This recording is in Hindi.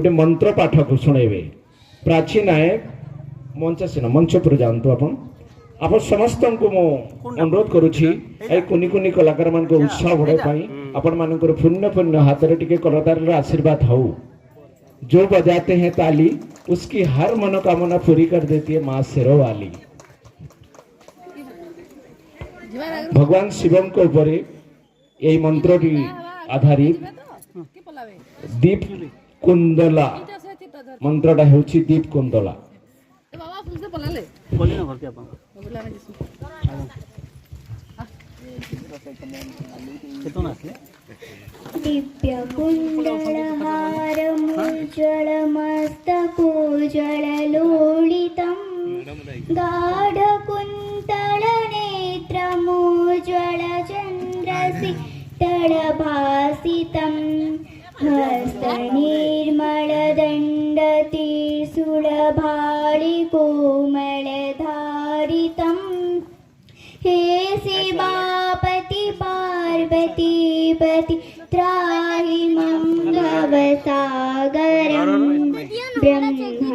गोटे मंत्र पाठ को शुणेबे। प्राची नायक मंचासीन मंच पर जातु आप समस्त को मो अनुरोध करुछि ए कुनी कुनी कलाकार मान को उत्साह बढ़े पाई आपण मानकर पुण्य पुण्य हाथ रे टिके कलाकार आशीर्वाद हो। जो बजाते हैं ताली उसकी हर मनोकामना पूरी कर देती है माँ शेरों वाली। भगवान शिवम के ऊपर यही मंत्र आधारित दीप कुंदला मंत्रटा होछि दीप कुंदला। दिव्य कुंडलहारमुज्ज्वल मस्तकोज्ज्वललोलितं गाढकुन्तल नेत्रमुज्ज्वल चन्द्रशीतलभासितं हस्तनिर्मलदण्डत्रिशूलभालिकोमलधारितं हे शिवापति पार्वतीपति त्राहि मम भवसागरं ब्रह्म